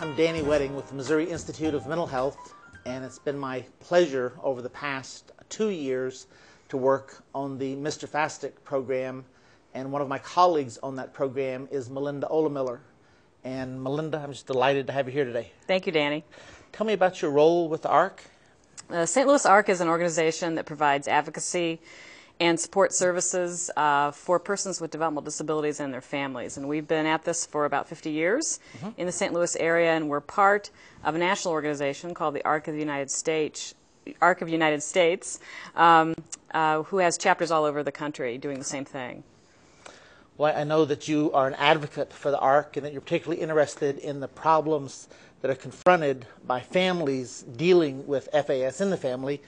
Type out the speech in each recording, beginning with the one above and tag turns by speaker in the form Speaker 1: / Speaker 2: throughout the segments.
Speaker 1: I'm Danny Wedding with the Missouri Institute of Mental Health, and it's been my pleasure over the past 2 years to work on the Mr. Fastick program, and one of my colleagues on that program is Melinda Ohlemiller. And Melinda, I'm just delighted to have you here today.
Speaker 2: Thank you, Danny.
Speaker 1: Tell me about your role with the ARC.
Speaker 2: St. Louis ARC is an organization that provides advocacy and support services for persons with developmental disabilities and their families. And we've been at this for about 50 years in the St. Louis area, and we're part of a national organization called the ARC of the United States, who has chapters all over the country doing the same thing.
Speaker 1: Well, I know that you are an advocate for the ARC and that you're particularly interested in the problems that are confronted by families dealing with FAS in the family.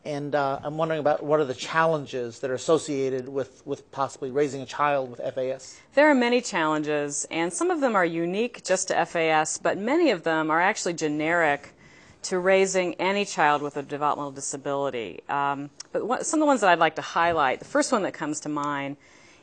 Speaker 1: And I'm wondering about what are the challenges that are associated with possibly raising a child with FAS?
Speaker 2: There are many challenges, and some of them are unique just to FAS, but many of them are actually generic to raising any child with a developmental disability. Some of the ones that I'd like to highlight, the first one that comes to mind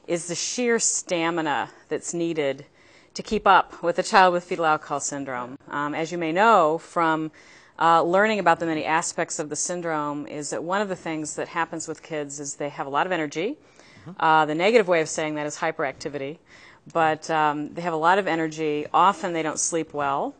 Speaker 2: is the sheer stamina that's needed to keep up with a child with fetal alcohol syndrome. As you may know from learning about the many aspects of the syndrome, is that one of the things that happens with kids is they have a lot of energy. The negative way of saying that is hyperactivity, but they have a lot of energy. Often they don't sleep well,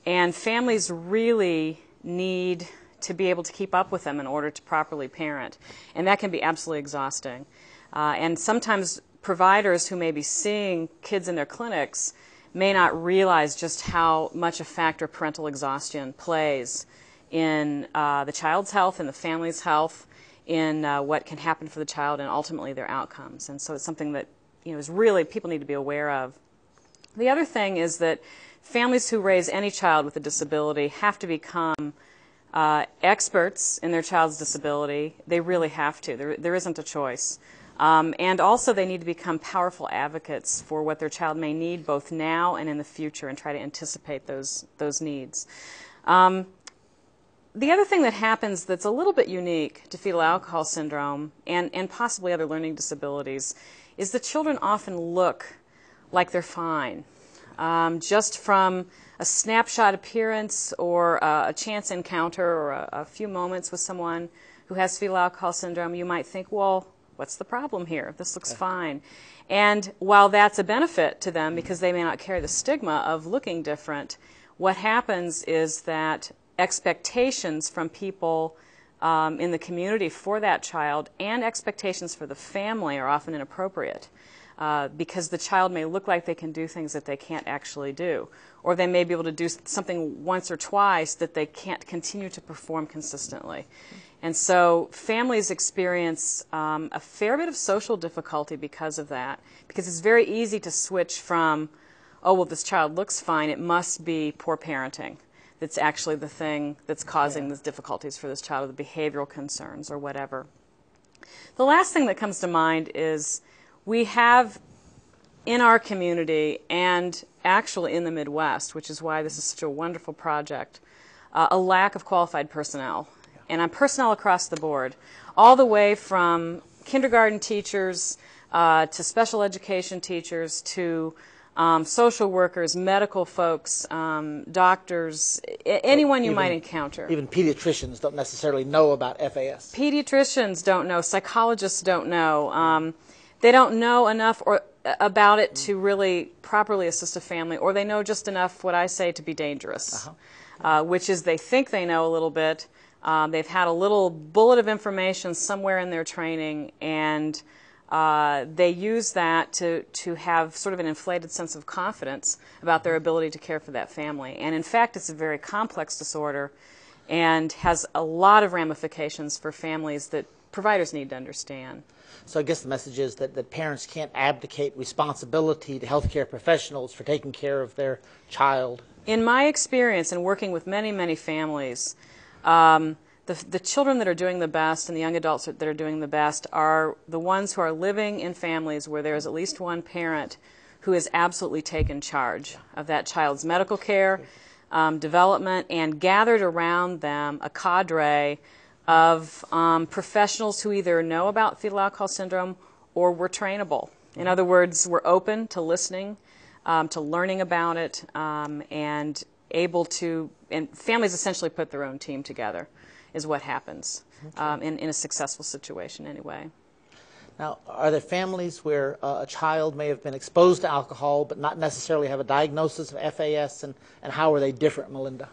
Speaker 2: and families really need to be able to keep up with them in order to properly parent, and that can be absolutely exhausting. And sometimes providers who may be seeing kids in their clinics may not realize just how much a factor parental exhaustion plays in the child's health, in the family's health, in what can happen for the child, and ultimately their outcomes. And so it's something that is really people need to be aware of. The other thing is that families who raise any child with a disability have to become experts in their child's disability. They really have to. There isn't a choice. And also they need to become powerful advocates for what their child may need both now and in the future, and try to anticipate those needs. The other thing that happens that's a little bit unique to fetal alcohol syndrome and possibly other learning disabilities is that children often look like they're fine. Just from a snapshot appearance or a chance encounter or a few moments with someone who has fetal alcohol syndrome, you might think, well, what's the problem here? This looks fine. And while that's a benefit to them because they may not carry the stigma of looking different, what happens is that expectations from people in the community for that child and expectations for the family are often inappropriate because the child may look like they can do things that they can't actually do, or they may be able to do something once or twice that they can't continue to perform consistently. And so families experience a fair bit of social difficulty because of that, because it's very easy to switch from, oh, well, this child looks fine, it must be poor parenting that's actually the thing that's causing these difficulties for this child, or the behavioral concerns or whatever. The last thing that comes to mind is we have in our community, and actually in the Midwest, which is why this is such a wonderful project, a lack of qualified personnel. And on personnel across the board, all the way from kindergarten teachers to special education teachers to social workers, medical folks, doctors, anyone you might encounter.
Speaker 1: Even pediatricians don't necessarily know about FAS.
Speaker 2: Pediatricians don't know. Psychologists don't know. They don't know enough about it to really properly assist a family, or they know just enough, what I say, to be dangerous, which is they think they know a little bit. They've had a little bullet of information somewhere in their training, and they use that to have sort of an inflated sense of confidence about their ability to care for that family. And in fact, it's a very complex disorder and has a lot of ramifications for families that providers need to understand.
Speaker 1: So I guess the message is that parents can't abdicate responsibility to healthcare professionals for taking care of their child.
Speaker 2: In my experience in working with many, many families, the children that are doing the best and the young adults that are doing the best are the ones who are living in families where there is at least one parent who has absolutely taken charge of that child's medical care, development, and gathered around them a cadre of professionals who either know about fetal alcohol syndrome or were trainable. In other words, we're open to listening, to learning about it, and able to, and families essentially put their own team together, is what happens in a successful situation anyway.
Speaker 1: Now, are there families where a child may have been exposed to alcohol but not necessarily have a diagnosis of FAS, and how are they different, Melinda?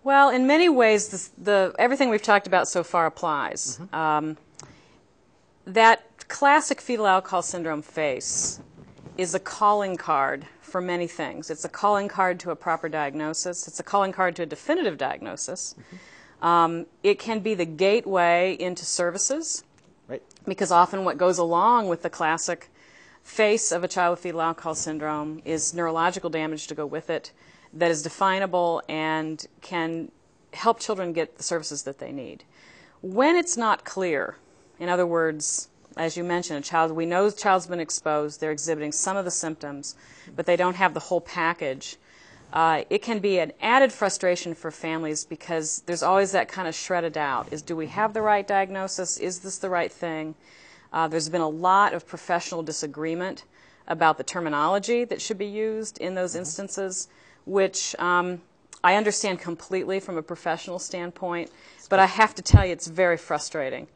Speaker 2: Well, in many ways, everything we've talked about so far applies. That classic fetal alcohol syndrome face is a calling card for many things. It's a calling card to a proper diagnosis. It's a calling card to a definitive diagnosis. It can be the gateway into services,
Speaker 1: right?
Speaker 2: Because often what goes along with the classic face of a child with fetal alcohol syndrome is neurological damage to go with it that is definable and can help children get the services that they need. When it's not clear, in other words, as you mentioned, we know the child's been exposed, they're exhibiting some of the symptoms, but they don't have the whole package. It can be an added frustration for families because there's always that kind of shred of doubt. Do we have the right diagnosis? Is this the right thing? There's been a lot of professional disagreement about the terminology that should be used in those instances, which I understand completely from a professional standpoint, but I have to tell you it's very frustrating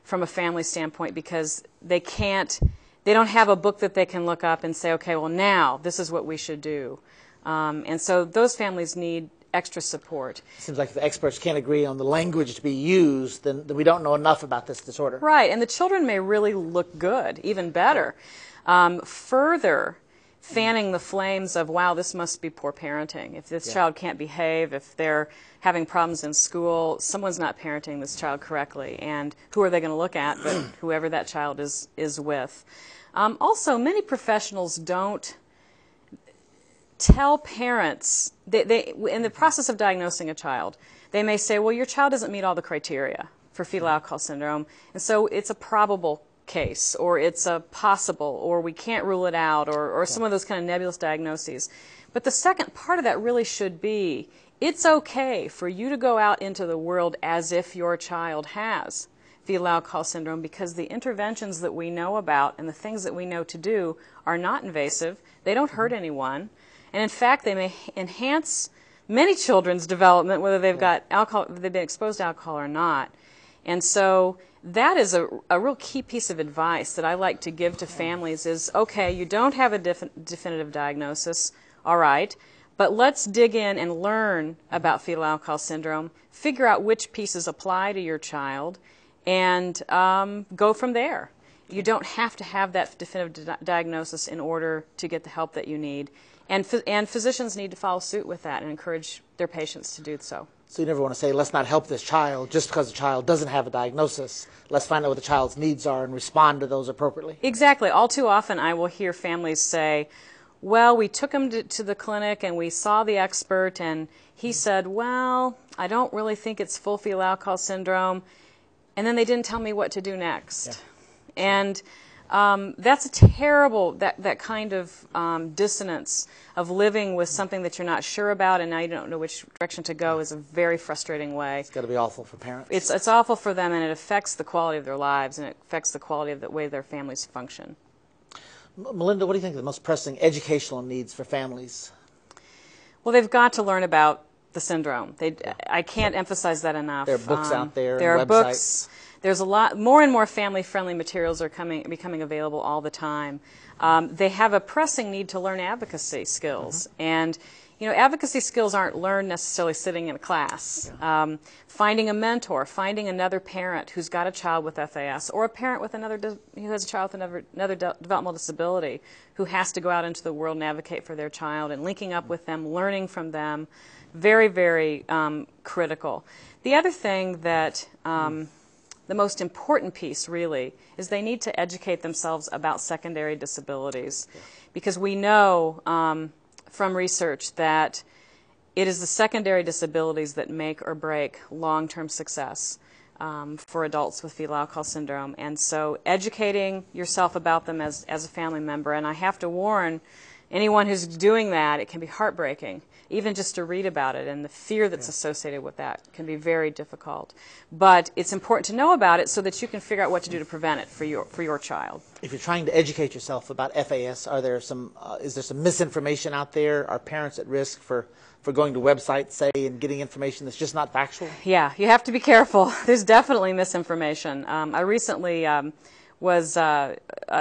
Speaker 2: from a family standpoint because they don't have a book that they can look up and say, okay, well now this is what we should do. And so those families need extra support.
Speaker 1: It seems like if the experts can't agree on the language to be used, then we don't know enough about this disorder.
Speaker 2: Right, and the children may really look good, even better. Further fanning the flames of, wow, this must be poor parenting. If this child can't behave, if they're having problems in school, someone's not parenting this child correctly. And who are they going to look at but whoever that child is with? Also, many professionals don't tell parents, in the process of diagnosing a child, they may say, well, your child doesn't meet all the criteria for fetal alcohol syndrome, and so it's a probable case, or it's a possible, or we can't rule it out, or some of those kind of nebulous diagnoses. But the second part of that really should be, it's okay for you to go out into the world as if your child has fetal alcohol syndrome, because the interventions that we know about and the things that we know to do are not invasive, they don't hurt anyone, and in fact they may enhance many children's development, whether they've got alcohol, they've been exposed to alcohol or not. And so that is a real key piece of advice that I like to give to families is, okay, you don't have a definitive diagnosis, all right, but let's dig in and learn about fetal alcohol syndrome, figure out which pieces apply to your child, and go from there. You don't have to have that definitive diagnosis in order to get the help that you need. And physicians need to follow suit with that and encourage their patients to do so.
Speaker 1: So you never want to say, let's not help this child just because the child doesn't have a diagnosis. Let's find out what the child's needs are and respond to those appropriately.
Speaker 2: Exactly. All too often I will hear families say, well, we took him to the clinic and we saw the expert and he said, well, I don't really think it's full fetal alcohol syndrome. And then they didn't tell me what to do next. Yeah. And that's a terrible, that kind of dissonance of living with something that you're not sure about and now you don't know which direction to go is a very frustrating way.
Speaker 1: It's got to be awful for parents.
Speaker 2: It's awful for them, and it affects the quality of their lives and it affects the quality of the way their families function.
Speaker 1: Melinda, what do you think are the most pressing educational needs for families?
Speaker 2: Well, they've got to learn about the syndrome. I can't emphasize that enough.
Speaker 1: There are books out there,
Speaker 2: there are
Speaker 1: websites.
Speaker 2: Books. There's a lot more and more family-friendly materials are becoming available all the time. They have a pressing need to learn advocacy skills, and advocacy skills aren't learned necessarily sitting in a class. Finding a mentor, finding another parent who's got a child with FAS, or a parent with who has a child with another developmental disability who has to go out into the world and advocate for their child, and linking up with them, learning from them, very, very critical. The other thing that the most important piece, really, is they need to educate themselves about secondary disabilities, because we know from research that it is the secondary disabilities that make or break long-term success for adults with fetal alcohol syndrome. And so educating yourself about them as a family member, and I have to warn anyone who's doing that, it can be heartbreaking, even just to read about it, and the fear that's associated with that can be very difficult. But it's important to know about it so that you can figure out what to do to prevent it for your child.
Speaker 1: If you're trying to educate yourself about FAS, is there some misinformation out there? Are parents at risk for going to websites, say, and getting information that's just not factual?
Speaker 2: Yeah, you have to be careful. There's definitely misinformation. I recently was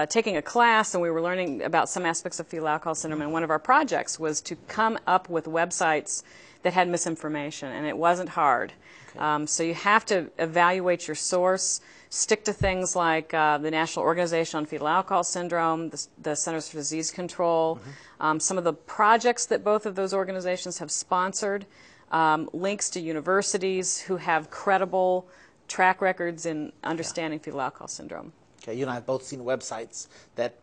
Speaker 2: taking a class, and we were learning about some aspects of fetal alcohol syndrome, and one of our projects was to come up with websites that had misinformation, and it wasn't hard. Okay. So you have to evaluate your source, stick to things like the National Organization on Fetal Alcohol Syndrome, the Centers for Disease Control, some of the projects that both of those organizations have sponsored, links to universities who have credible track records in understanding fetal alcohol syndrome.
Speaker 1: Okay, you and I have both seen websites that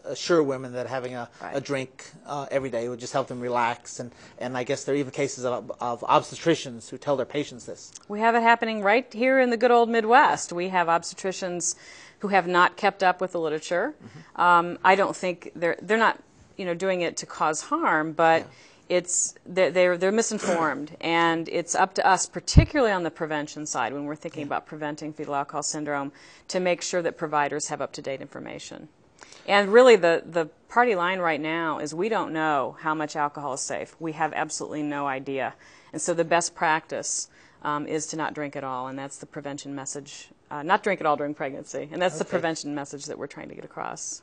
Speaker 1: assure women that having a drink every day would just help them relax, and I guess there are even cases of obstetricians who tell their patients this. We
Speaker 2: have it happening right here in the good old Midwest. We have obstetricians who have not kept up with the literature. I don't think they're not doing it to cause harm, but they're misinformed, and it's up to us, particularly on the prevention side, when we're thinking about preventing fetal alcohol syndrome, to make sure that providers have up-to-date information. And really, the party line right now is we don't know how much alcohol is safe. We have absolutely no idea. And so the best practice is to not drink at all, and that's the prevention message. Not drink at all during pregnancy, and that's the prevention message that we're trying to get across.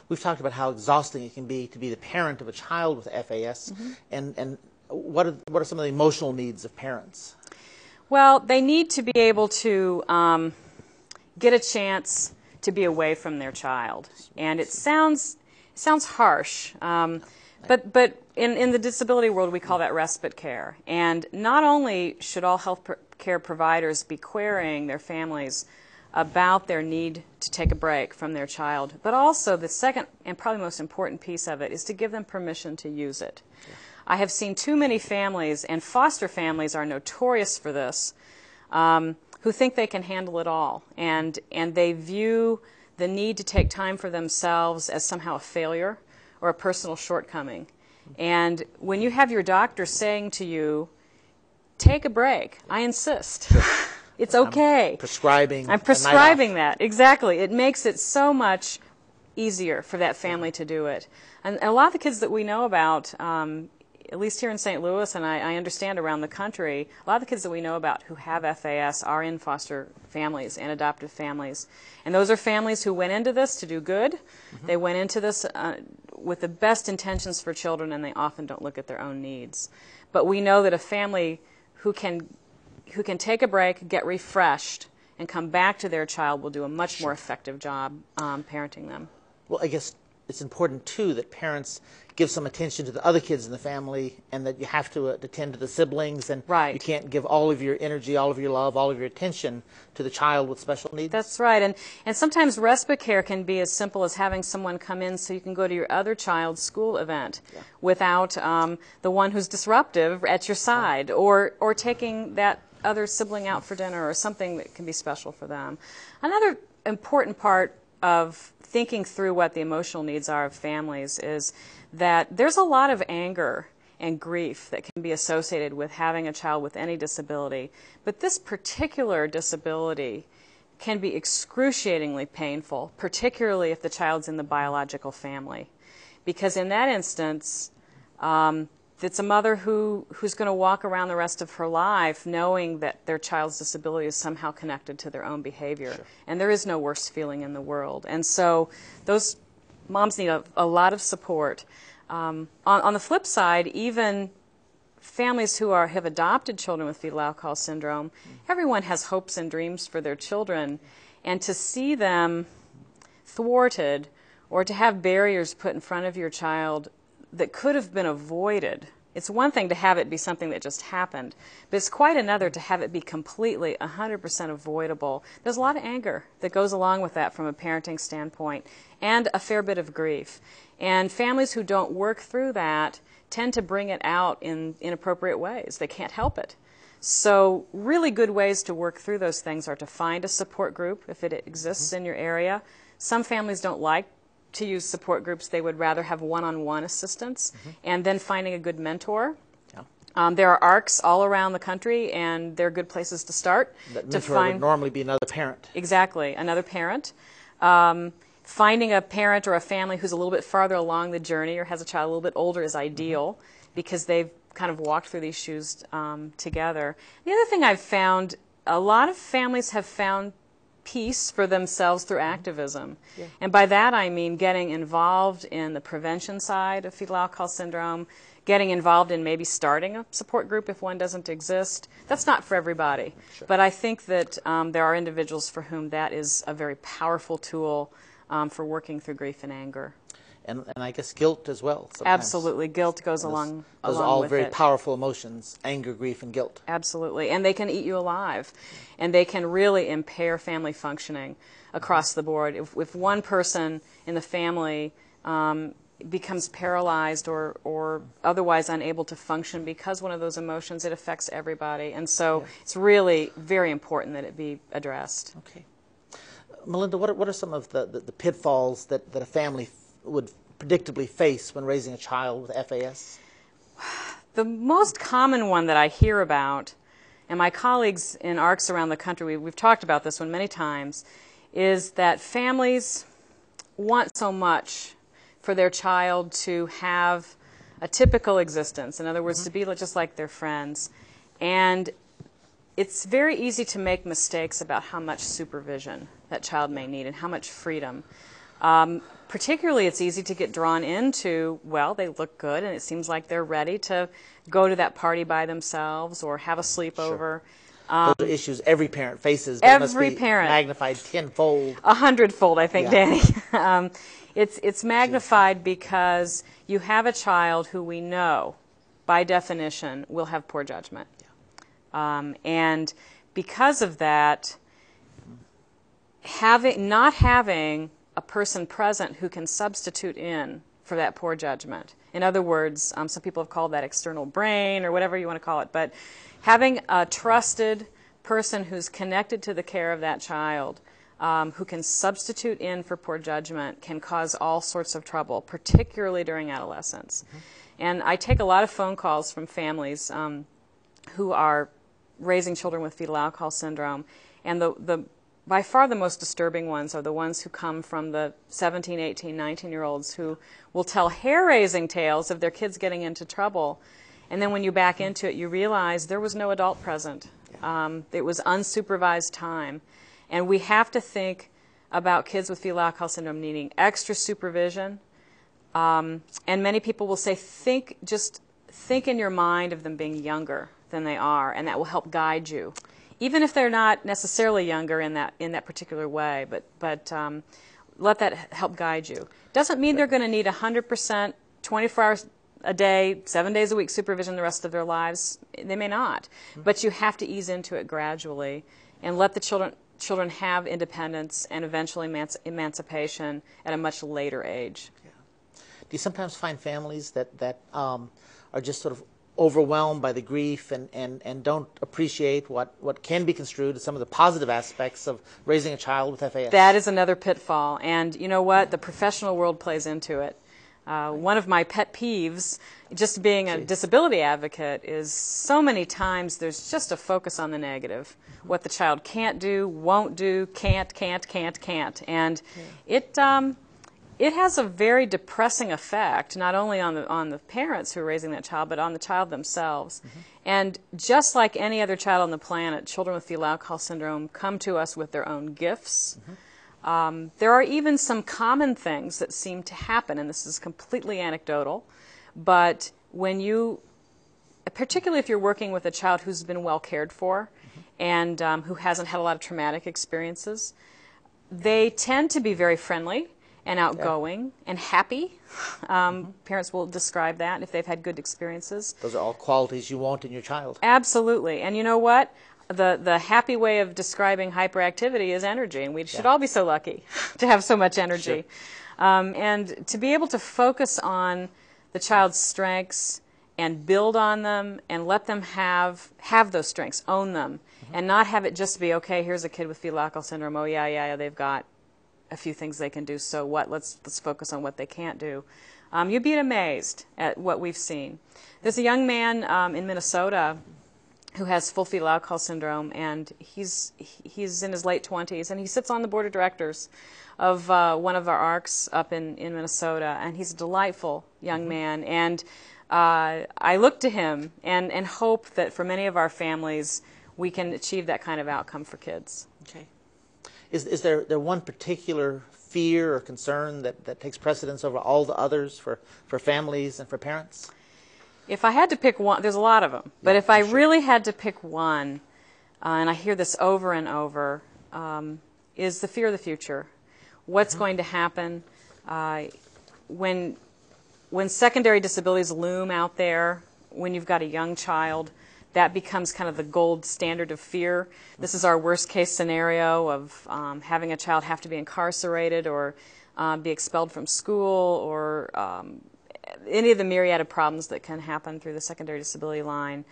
Speaker 1: We've talked about how exhausting it can be to be the parent of a child with FAS, and what are some of the emotional needs of parents?
Speaker 2: Well, they need to be able to get a chance to be away from their child, and it sounds harsh, but in the disability world we call that respite care. And not only should all health care providers be querying their families about their need to take a break from their child, but also the second and probably most important piece of it is to give them permission to use it. Yeah. I have seen too many families, and foster families are notorious for this, who think they can handle it all, and they view the need to take time for themselves as somehow a failure or a personal shortcoming. And when you have your doctor saying to you, take a break, I insist. Sure. It's okay.
Speaker 1: I'm prescribing
Speaker 2: that. Exactly. It makes it so much easier for that family to do it. And a lot of the kids that we know about, at least here in St. Louis, and I understand around the country, a lot of the kids that we know about who have FAS are in foster families and adoptive families. And those are families who went into this to do good. They went into this with the best intentions for children, and they often don't look at their own needs. But we know that a family who can take a break, get refreshed, and come back to their child will do a much more effective job parenting them.
Speaker 1: Well, I guess it's important, too, that parents give some attention to the other kids in the family, and that you have to attend to the siblings, and you can't give all of your energy, all of your love, all of your attention to the child with special needs.
Speaker 2: That's right, and sometimes respite care can be as simple as having someone come in so you can go to your other child's school event without the one who's disruptive at your side, or taking that other sibling out for dinner, or something that can be special for them. Another important part of thinking through what the emotional needs are of families is that there's a lot of anger and grief that can be associated with having a child with any disability, but this particular disability can be excruciatingly painful, particularly if the child's in the biological family, because in that instance it's a mother who's going to walk around the rest of her life knowing that their child's disability is somehow connected to their own behavior. Sure. And there is no worse feeling in the world. And so those moms need a lot of support. On the flip side, even families who have adopted children with fetal alcohol syndrome, everyone has hopes and dreams for their children. And to see them thwarted or to have barriers put in front of your child that could have been avoided. It's one thing to have it be something that just happened, but it's quite another to have it be completely 100% avoidable. There's a lot of anger that goes along with that from a parenting standpoint, and a fair bit of grief. And families who don't work through that tend to bring it out in inappropriate ways. They can't help it. So really good ways to work through those things are to find a support group if it exists in your area. Some families don't like to use support groups, they would rather have one-on-one assistance, and then finding a good mentor. There are ARCs all around the country, and they're good places to start.
Speaker 1: That mentor would normally be another parent.
Speaker 2: Exactly, another parent. Finding a parent or a family who's a little bit farther along the journey or has a child a little bit older is ideal because they've kind of walked through these shoes together. The other thing I've found, a lot of families have found peace for themselves through activism. Yeah. And by that I mean getting involved in the prevention side of fetal alcohol syndrome, getting involved in maybe starting a support group if one doesn't exist. That's not for everybody. Sure. But I think that there are individuals for whom that is a very powerful tool for working through grief and anger.
Speaker 1: And I guess guilt as well. Sometimes.
Speaker 2: Absolutely. Guilt goes along with it.
Speaker 1: Those are all very powerful emotions, anger, grief, and guilt.
Speaker 2: Absolutely. And they can eat you alive. And they can really impair family functioning across the board. If one person in the family becomes paralyzed or otherwise unable to function because one of those emotions, it affects everybody. And so it's really very important that it be addressed.
Speaker 1: Okay. Melinda, what are some of the pitfalls that a family would predictably face when raising a child with FAS?
Speaker 2: The most common one that I hear about, and my colleagues in ARCs around the country, we've talked about this one many times, is that families want so much for their child to have a typical existence. In other words, to be just like their friends. And it's very easy to make mistakes about how much supervision that child may need and how much freedom. Particularly, it's easy to get drawn into, well, they look good and it seems like they're ready to go to that party by themselves or have a sleepover.
Speaker 1: Sure. Those are issues every parent faces.
Speaker 2: Every parent.
Speaker 1: Magnified tenfold.
Speaker 2: 100-fold, I think, Danny. It's magnified because you have a child who we know, by definition, will have poor judgment. And because of that, not having a person present who can substitute in for that poor judgment. In other words, some people have called that external brain or whatever you want to call it, but having a trusted person who's connected to the care of that child who can substitute in for poor judgment can cause all sorts of trouble, particularly during adolescence. And I take a lot of phone calls from families who are raising children with fetal alcohol syndrome, and by far the most disturbing ones are the ones who come from the 17, 18, 19-year-olds who will tell hair-raising tales of their kids getting into trouble. And then when you back into it, you realize there was no adult present. It was unsupervised time. And we have to think about kids with fetal alcohol syndrome needing extra supervision. And many people will say, just think in your mind of them being younger than they are, and that will help guide you. Even if they're not necessarily younger in that particular way, but let that help guide you. Doesn't mean they're going to need 100%, 24 hours a day, 7 days a week supervision the rest of their lives. They may not, but you have to ease into it gradually and let the children have independence and eventually emancipation at a much later age.
Speaker 1: Yeah. Do you sometimes find families that are just sort of overwhelmed by the grief and don't appreciate what can be construed as some of the positive aspects of raising a child with FAS?
Speaker 2: That is another pitfall. And you know what? The professional world plays into it. One of my pet peeves, just being a disability advocate, is so many times there's just a focus on the negative. What the child can't do, won't do, can't. And it has a very depressing effect, not only on the parents who are raising that child, but on the child themselves. And just like any other child on the planet, children with fetal alcohol syndrome come to us with their own gifts. There are even some common things that seem to happen, and this is completely anecdotal, but particularly if you're working with a child who's been well cared for and who hasn't had a lot of traumatic experiences, they tend to be very friendly and outgoing and happy. Parents will describe that if they've had good experiences.
Speaker 1: Those are all qualities you want in your child.
Speaker 2: Absolutely. And you know what? The happy way of describing hyperactivity is energy, and we should all be so lucky to have so much energy. And to be able to focus on the child's strengths and build on them and let them have those strengths, own them, and not have it just be, okay, here's a kid with fetal alcohol syndrome, oh yeah, they've got a few things they can do. So what? Let's focus on what they can't do. You'd be amazed at what we've seen. There's a young man in Minnesota who has full fetal alcohol syndrome, and he's in his late 20s, and he sits on the board of directors of one of our ARCs up in Minnesota, and he's a delightful young man. And I look to him and hope that for many of our families we can achieve that kind of outcome for kids.
Speaker 1: Okay. Is there one particular fear or concern that takes precedence over all the others for families and for parents?
Speaker 2: If I had to pick one, there's a lot of them, but if I really had to pick one, and I hear this over and over, is the fear of the future. What's going to happen when secondary disabilities loom out there, when you've got a young child? That becomes kind of the gold standard of fear. This is our worst case scenario of having a child have to be incarcerated or be expelled from school, or any of the myriad of problems that can happen through the secondary disability line.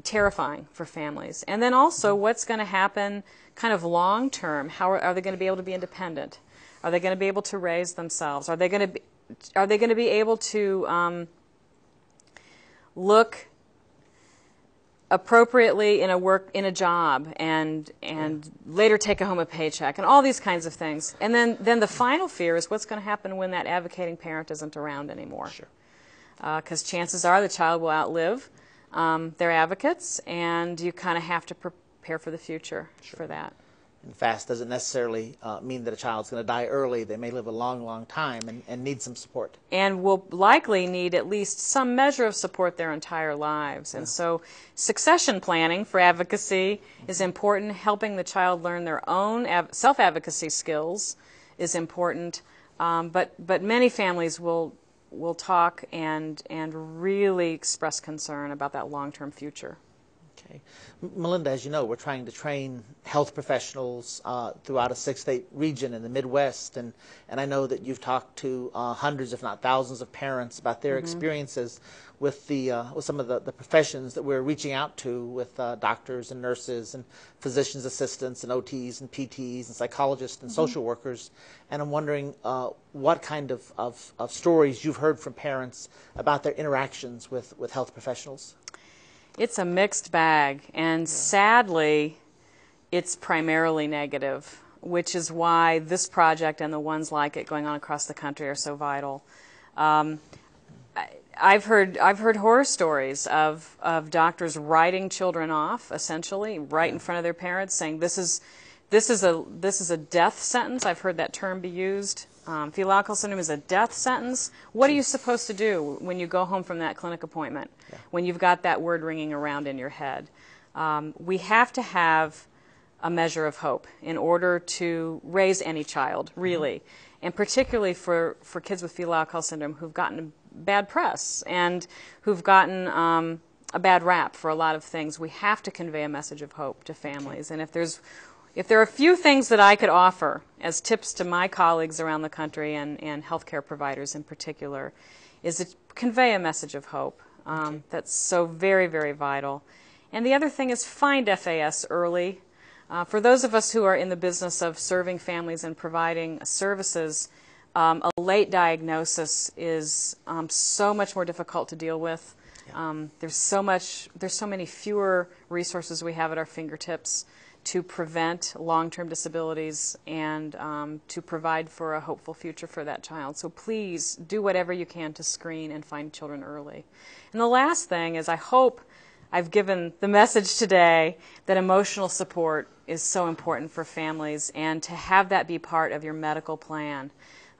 Speaker 2: Terrifying for families. And then also what's going to happen kind of long term. How are they going to be able to be independent? Are they going to be able to raise themselves? Are they going to be able to look appropriately in a job and later take home a paycheck, and all these kinds of things. And then the final fear is what's going to happen when that advocating parent isn't around anymore. Sure. Because chances are the child will outlive their advocates, and you kind of have to prepare for the future for that.
Speaker 1: And FAST doesn't necessarily mean that a child's going to die early. They may live a long, long time and need some support. And
Speaker 2: will likely need at least some measure of support their entire lives. And so succession planning for advocacy is important. Helping the child learn their own self-advocacy skills is important. But many families will talk and really express concern about that long-term future.
Speaker 1: Okay. Melinda, as you know, we're trying to train health professionals throughout a 6-state region in the Midwest, and I know that you've talked to hundreds, if not thousands, of parents about their experiences with with some of the professions that we're reaching out to, with doctors and nurses and physicians assistants and OTs and PTs and psychologists and social workers. And I'm wondering what kind of stories you've heard from parents about their interactions with health professionals.
Speaker 2: It's a mixed bag, and sadly, it's primarily negative, which is why this project and the ones like it going on across the country are so vital. I've heard horror stories of doctors writing children off, essentially, right in front of their parents, saying this is a death sentence. I've heard that term be used. Fetal alcohol syndrome is a death sentence. What are you supposed to do when you go home from that clinic appointment, when you've got that word ringing around in your head? We have to have a measure of hope in order to raise any child, really, and particularly for kids with fetal alcohol syndrome who've gotten bad press and who've gotten a bad rap for a lot of things. We have to convey a message of hope to families. And if there are a few things that I could offer as tips to my colleagues around the country and healthcare providers in particular, is to convey a message of hope. That's so very, very vital. And the other thing is find FAS early. For those of us who are in the business of serving families and providing services, a late diagnosis is so much more difficult to deal with. There's so many fewer resources we have at our fingertips to prevent long-term disabilities and to provide for a hopeful future for that child. So please do whatever you can to screen and find children early. And the last thing is, I hope I've given the message today that emotional support is so important for families, and to have that be part of your medical plan.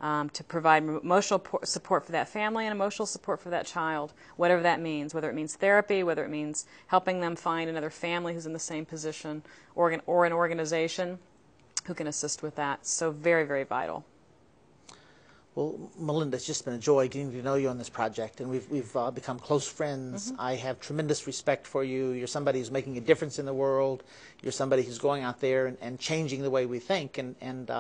Speaker 2: To provide emotional support for that family and emotional support for that child, whatever that means, whether it means therapy, whether it means helping them find another family who's in the same position, or an organization who can assist with that. So very, very vital.
Speaker 1: Well, Melinda, it's just been a joy getting to know you on this project, and we've become close friends. I have tremendous respect for you. You're somebody who's making a difference in the world. You're somebody who's going out there and changing the way we think, and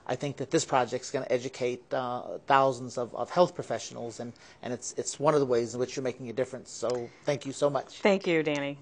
Speaker 1: I think that this project's going to educate thousands of health professionals, and it's one of the ways in which you're making a difference. So thank you so much.
Speaker 2: Thank you, Danny.